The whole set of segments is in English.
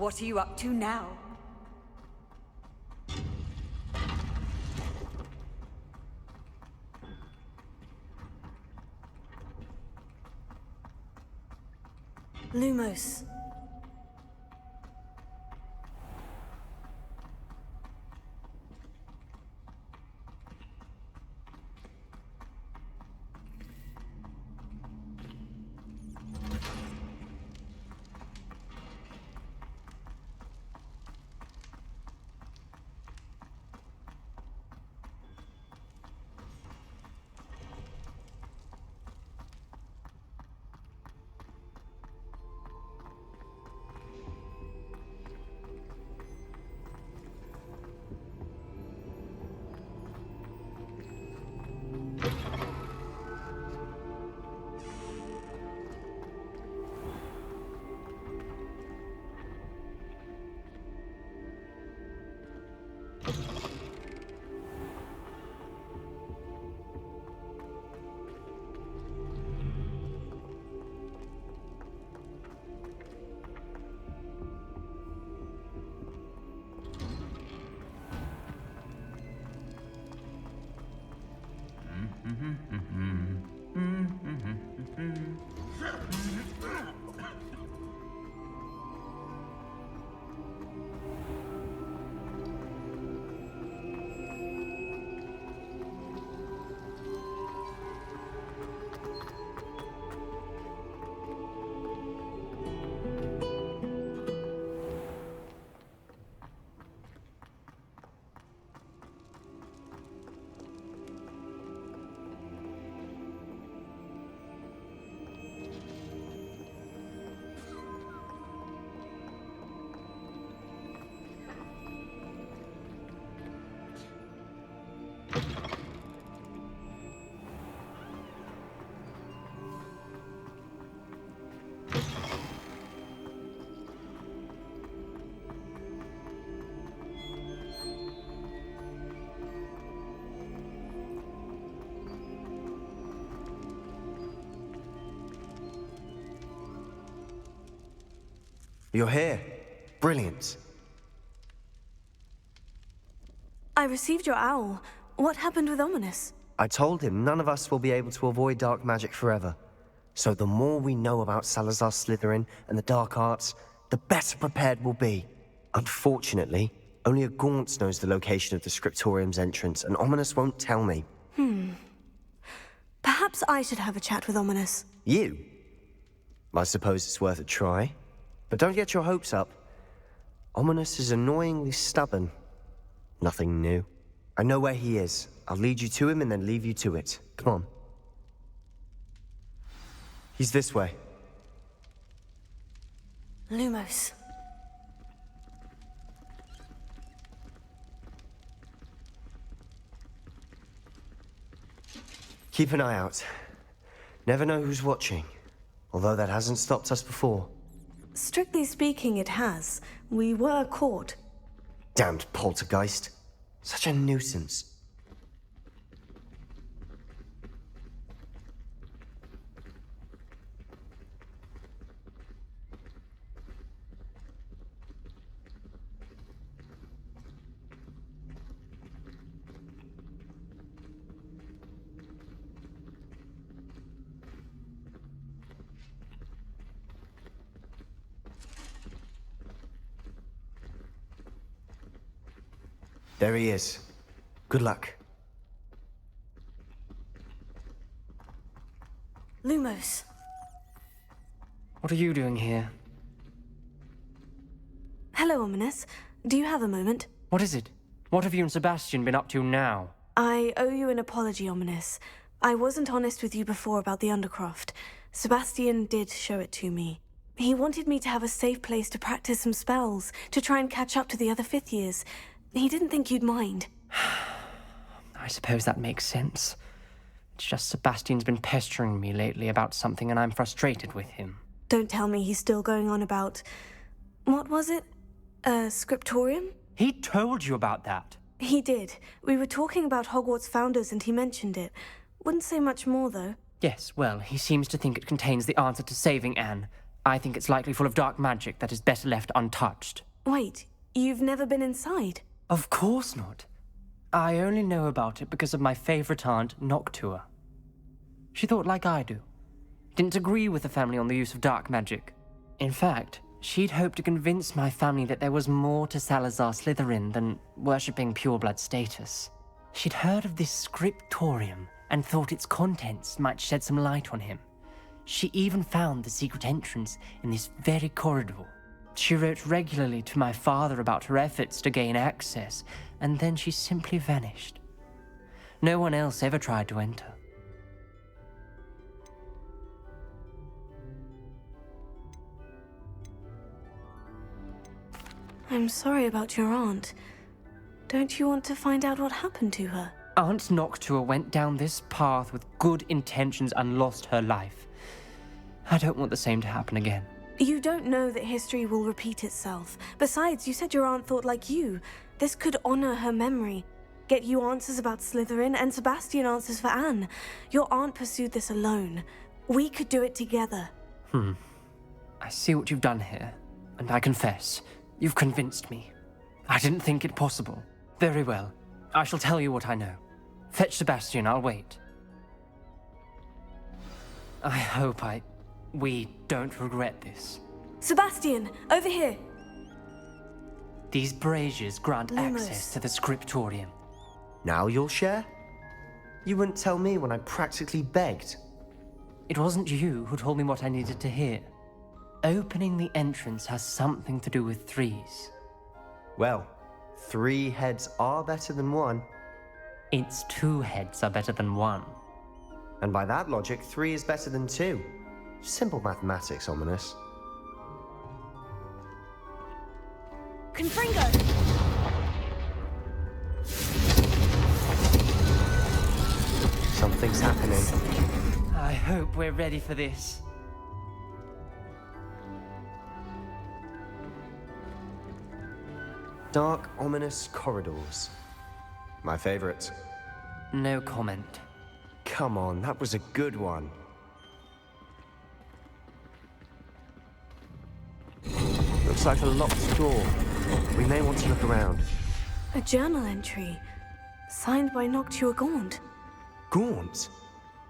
What are you up to now? Lumos. You're here. Brilliant. I received your owl. What happened with Ominous? I told him none of us will be able to avoid dark magic forever. So the more we know about Salazar Slytherin and the dark arts, the better prepared we'll be. Unfortunately, only a Gaunt knows the location of the Scriptorium's entrance, and Ominous won't tell me. Perhaps I should have a chat with Ominous. You? I suppose it's worth a try. But don't get your hopes up. Ominous is annoyingly stubborn. Nothing new. I know where he is. I'll lead you to him and then leave you to it. Come on. He's this way. Lumos. Keep an eye out. Never know who's watching. Although that hasn't stopped us before. Strictly speaking, it has. We were caught. Damned poltergeist. Such a nuisance. There he is. Good luck. Lumos. What are you doing here? Hello, Ominous. Do you have a moment? What is it? What have you and Sebastian been up to now? I owe you an apology, Ominous. I wasn't honest with you before about the Undercroft. Sebastian did show it to me. He wanted me to have a safe place to practice some spells, to try and catch up to the other fifth years. He didn't think you'd mind. I suppose that makes sense. It's just Sebastian's been pestering me lately about something and I'm frustrated with him. Don't tell me he's still going on about... What was it? Scriptorium? He told you about that? He did. We were talking about Hogwarts founders and he mentioned it. Wouldn't say much more, though. Yes, well, he seems to think it contains the answer to saving Anne. I think it's likely full of dark magic that is better left untouched. Wait, you've never been inside? Of course not. I only know about it because of my favorite aunt, Noctua. She thought like I do. Didn't agree with the family on the use of dark magic. In fact, she'd hoped to convince my family that there was more to Salazar Slytherin than worshipping pureblood status. She'd heard of this scriptorium and thought its contents might shed some light on him. She even found the secret entrance in this very corridor. She wrote regularly to my father about her efforts to gain access, and then she simply vanished. No one else ever tried to enter. I'm sorry about your aunt. Don't you want to find out what happened to her? Aunt Noctua went down this path with good intentions and lost her life. I don't want the same to happen again. You don't know that history will repeat itself. Besides, you said your aunt thought like you. This could honor her memory. Get you answers about Slytherin, and Sebastian answers for Anne. Your aunt pursued this alone. We could do it together. I see what you've done here, and I confess, you've convinced me. I didn't think it possible. Very well. I shall tell you what I know. Fetch Sebastian, I'll wait. I hope we don't regret this. Sebastian, over here! These braziers grant Lumos. access to the scriptorium. Now you'll share? You wouldn't tell me when I practically begged. It wasn't you who told me what I needed to hear. Opening the entrance has something to do with threes. Well, 3 heads are better than 1. Its 2 heads are better than 1. And by that logic, 3 is better than 2. Simple mathematics, Ominous. Confringo! Something's happening. I hope we're ready for this. Dark, ominous corridors. My favorite. No comment. Come on, that was a good one. Looks like a locked door. We may want to look around. A journal entry. Signed by Noctua Gaunt. Gaunt?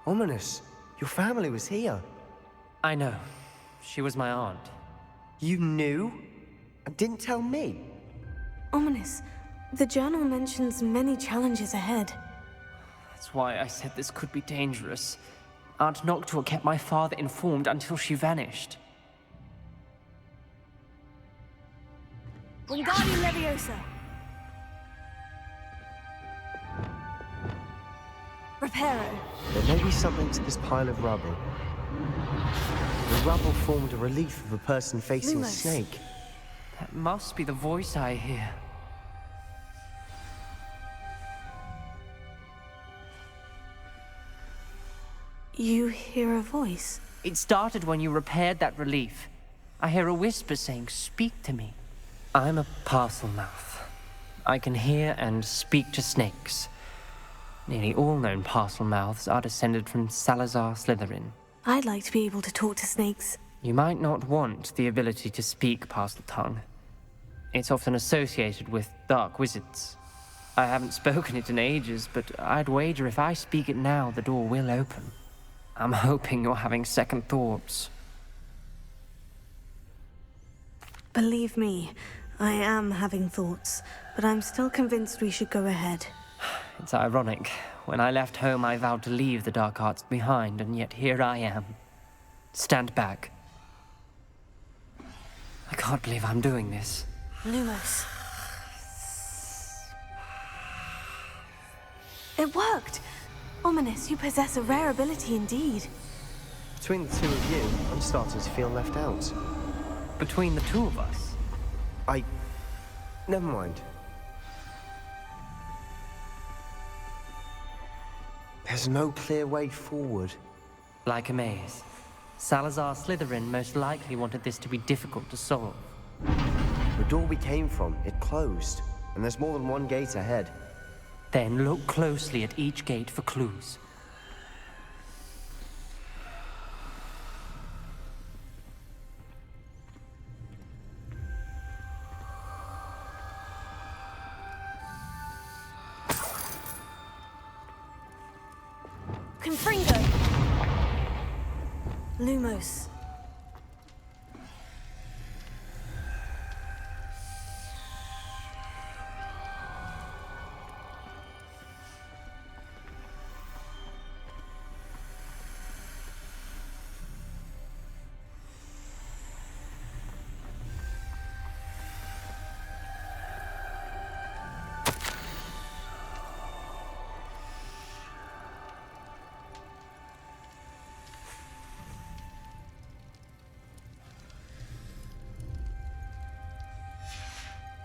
Ominous, your family was here. I know. She was my aunt. You knew? And didn't tell me? Ominous. The journal mentions many challenges ahead. That's why I said this could be dangerous. Aunt Noctua kept my father informed until she vanished. Wingardium Leviosa. Reparo. There may be something to this pile of rubble. The rubble formed a relief of a person facing a Lumos. snake. That must be the voice I hear. You hear a voice? It started when you repaired that relief. I hear a whisper saying, "Speak to me." I'm a parcel mouth. I can hear and speak to snakes. Nearly all known parcel mouths are descended from Salazar Slytherin. I'd like to be able to talk to snakes. You might not want the ability to speak parcel tongue. It's often associated with dark wizards. I haven't spoken it in ages, but I'd wager if I speak it now, the door will open. I'm hoping you're having second thoughts. Believe me, I am having thoughts, but I'm still convinced we should go ahead. It's ironic. When I left home, I vowed to leave the dark arts behind, and yet here I am. Stand back. I can't believe I'm doing this. Lumos. It worked! Ominous, you possess a rare ability indeed. Between the two of you, I'm starting to feel left out. Between the two of us? Never mind. There's no clear way forward. Like a maze. Salazar Slytherin most likely wanted this to be difficult to solve. The door we came from, it closed. And there's more than one gate ahead. Then look closely at each gate for clues. Confringo! Lumos.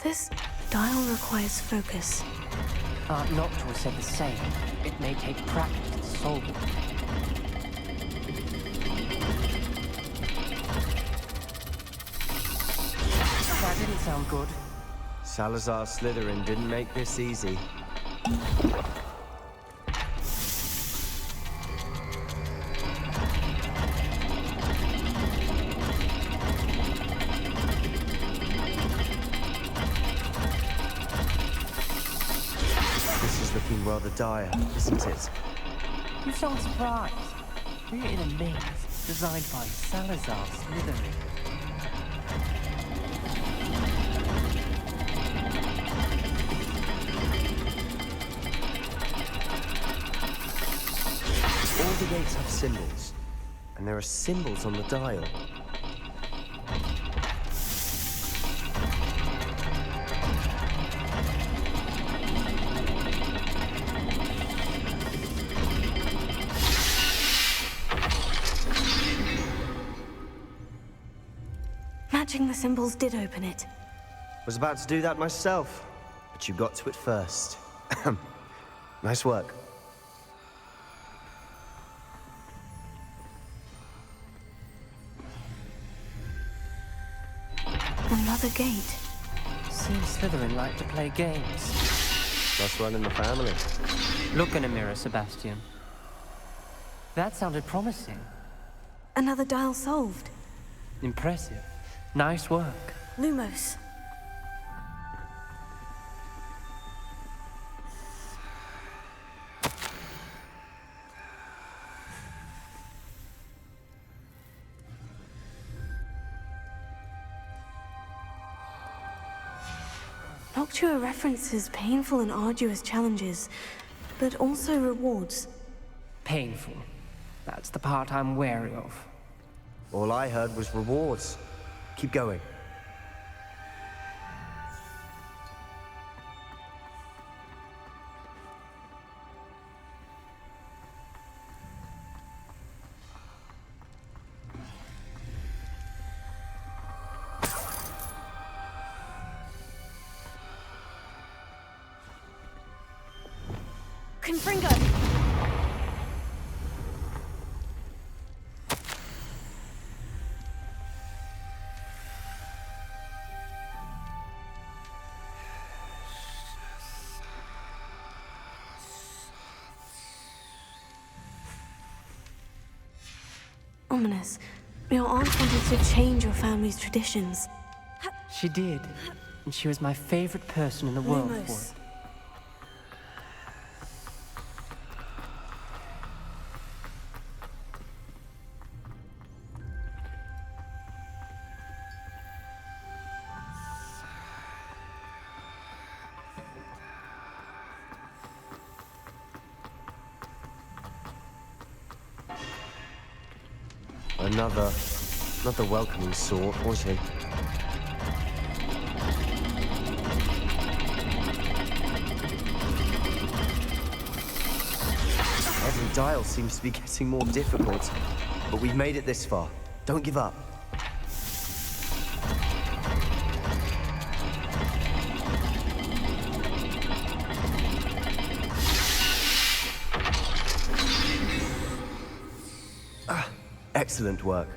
This dial requires focus. Aunt Noctua said the same. It may take practice to solve it. That didn't sound good. Salazar Slytherin didn't make this easy. This is looking rather dire, isn't it? You sound surprised. We're in a maze designed by Salazar Slytherin. All the gates have symbols, and there are symbols on the dial. Matching the symbols did open it. Was about to do that myself, but you got to it first. Nice work. Another gate. Seems Slytherin like to play games. Must run in the family. Look in a mirror, Sebastian. That sounded promising. Another dial solved. Impressive. Nice work. Lumos. Noctua references painful and arduous challenges, but also rewards. Painful. That's the part I'm wary of. All I heard was rewards. Keep going. Confringo! Ominous. Your aunt wanted to change your family's traditions. She did. And she was my favorite person in the world for Lumos. it. Another welcoming sort, was he? Every dial seems to be getting more difficult, but we've made it this far. Don't give up. Excellent work.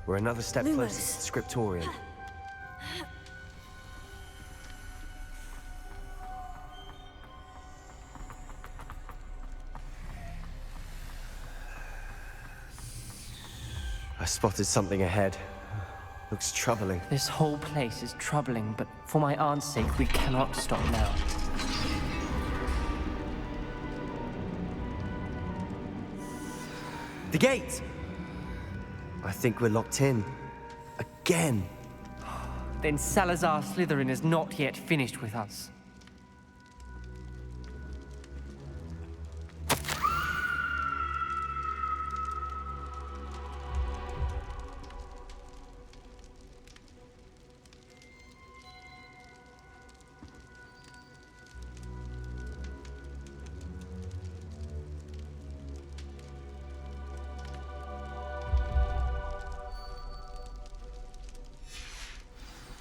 We're another step Lumos. closer to the scriptorium. I spotted something ahead. Looks troubling. This whole place is troubling, but for my aunt's sake, we cannot stop now. The gate! I think we're locked in. Again. Then Salazar Slytherin is not yet finished with us.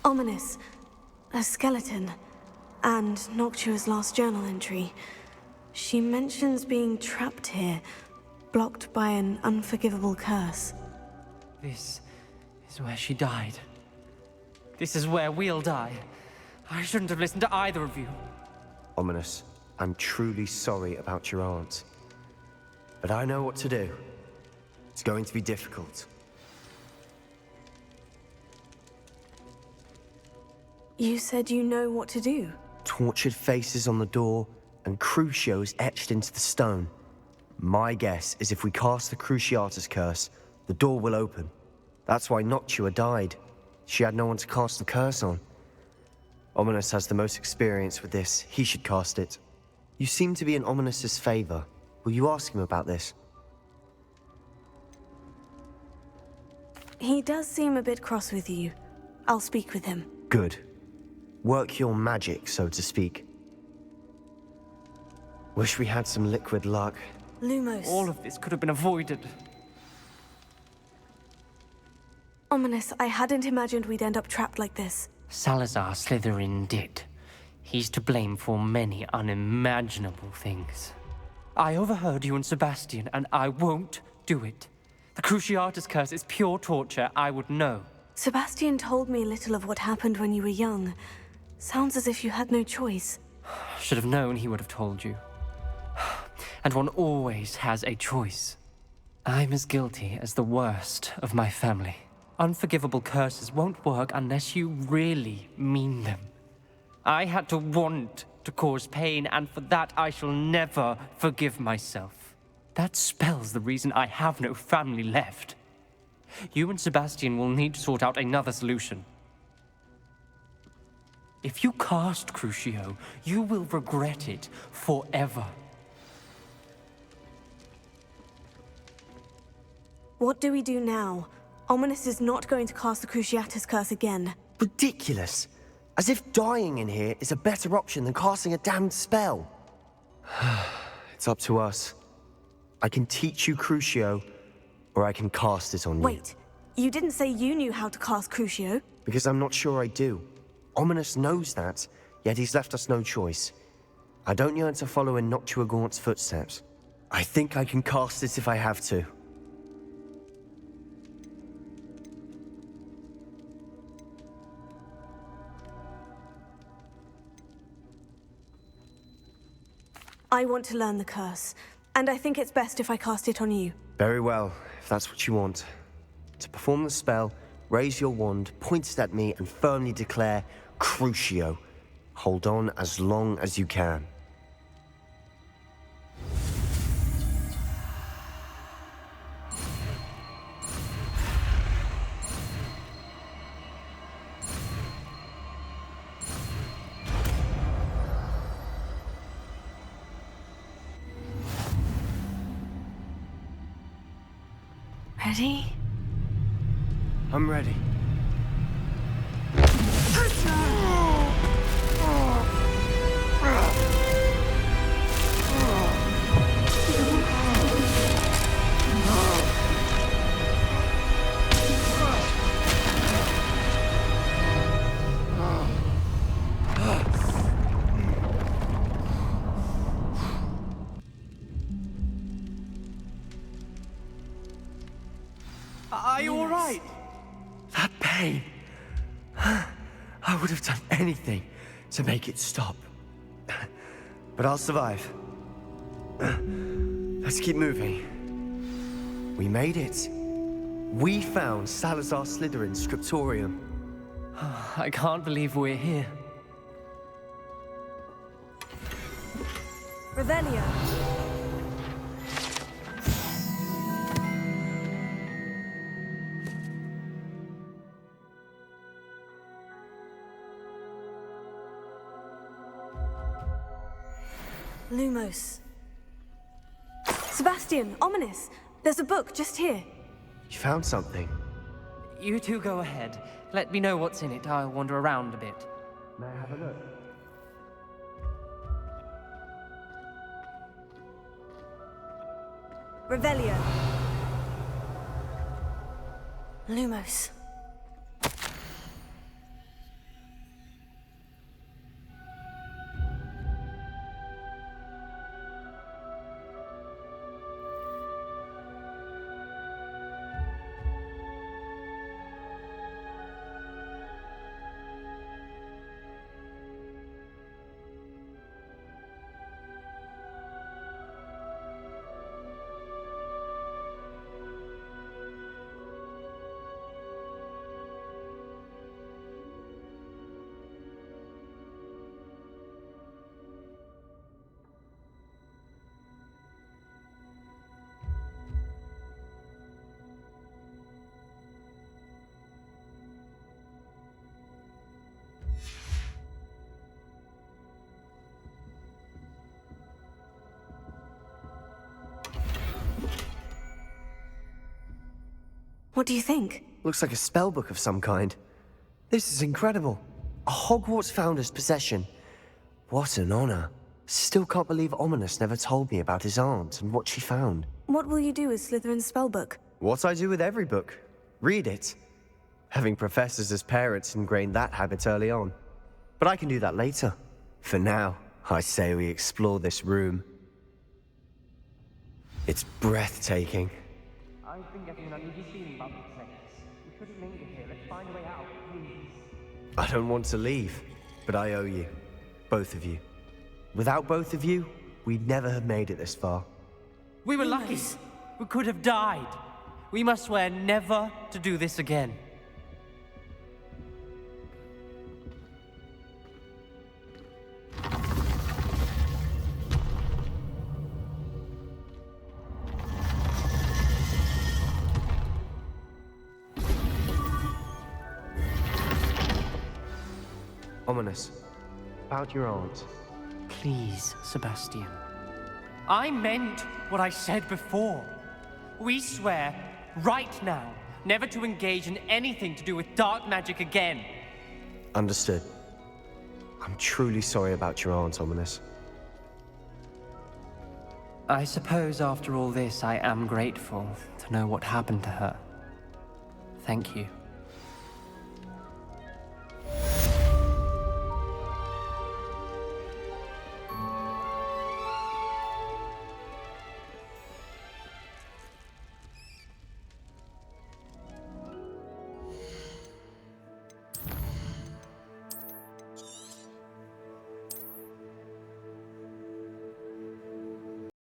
Ominous. A skeleton. And Noctua's last journal entry. She mentions being trapped here, blocked by an unforgivable curse. This is where she died. This is where we'll die. I shouldn't have listened to either of you. Ominous, I'm truly sorry about your aunt. But I know what to do. It's going to be difficult. You said you know what to do. Tortured faces on the door and Crucios etched into the stone. My guess is if we cast the Cruciatus curse, the door will open. That's why Noctua died. She had no one to cast the curse on. Ominous has the most experience with this. He should cast it. You seem to be in Ominous's favor. Will you ask him about this? He does seem a bit cross with you. I'll speak with him. Good. Work your magic, so to speak. Wish we had some liquid luck. Lumos. All of this could have been avoided. Ominous, I hadn't imagined we'd end up trapped like this. Salazar Slytherin did. He's to blame for many unimaginable things. I overheard you and Sebastian, and I won't do it. The Cruciatus curse is pure torture, I would know. Sebastian told me little of what happened when you were young. Sounds as if you had no choice. Should have known he would have told you. And one always has a choice. I'm as guilty as the worst of my family. Unforgivable curses won't work unless you really mean them. I had to want to cause pain, and for that I shall never forgive myself. That spell's the reason I have no family left. You and Sebastian will need to sort out another solution. If you cast Crucio, you will regret it forever. What do we do now? Ominous is not going to cast the Cruciatus curse again. Ridiculous. As if dying in here is a better option than casting a damned spell. It's up to us. I can teach you Crucio, or I can cast it on you. Wait, you didn't say you knew how to cast Crucio? Because I'm not sure I do. Ominous knows that, yet he's left us no choice. I don't yearn to follow in Noctua Gaunt's footsteps. I think I can cast it if I have to. I want to learn the curse, and I think it's best if I cast it on you. Very well, if that's what you want. To perform the spell, raise your wand, point it at me, and firmly declare Crucio. Hold on as long as you can. Ready? I'm ready. Are you all right? That pain. I would have done anything to make it stop. But I'll survive. Let's keep moving. We made it. We found Salazar Slytherin's scriptorium. I can't believe we're here. Revelio. Lumos. Sebastian, ominous. There's a book just here. You found something. You two go ahead. Let me know what's in it. I'll wander around a bit. May I have a look? Revelio. Lumos. What do you think? Looks like a spellbook of some kind. This is incredible. A Hogwarts founder's possession. What an honor. Still can't believe Ominous never told me about his aunt and what she found. What will you do with Slytherin's spellbook? What I do with every book. Read it. Having professors as parents ingrained that habit early on. But I can do that later. For now, I say we explore this room. It's breathtaking. I've been getting an uneasy feeling about this place. We shouldn't linger here. Let's find a way out, please. I don't want to leave, but I owe you. Both of you. Without both of you, we'd never have made it this far. We were lucky. We could have died. We must swear never to do this again. Ominous. About your aunt. Please, Sebastian. I meant what I said before. We swear, right now, never to engage in anything to do with dark magic again. Understood. I'm truly sorry about your aunt, Ominous. I suppose after all this, I am grateful to know what happened to her. Thank you.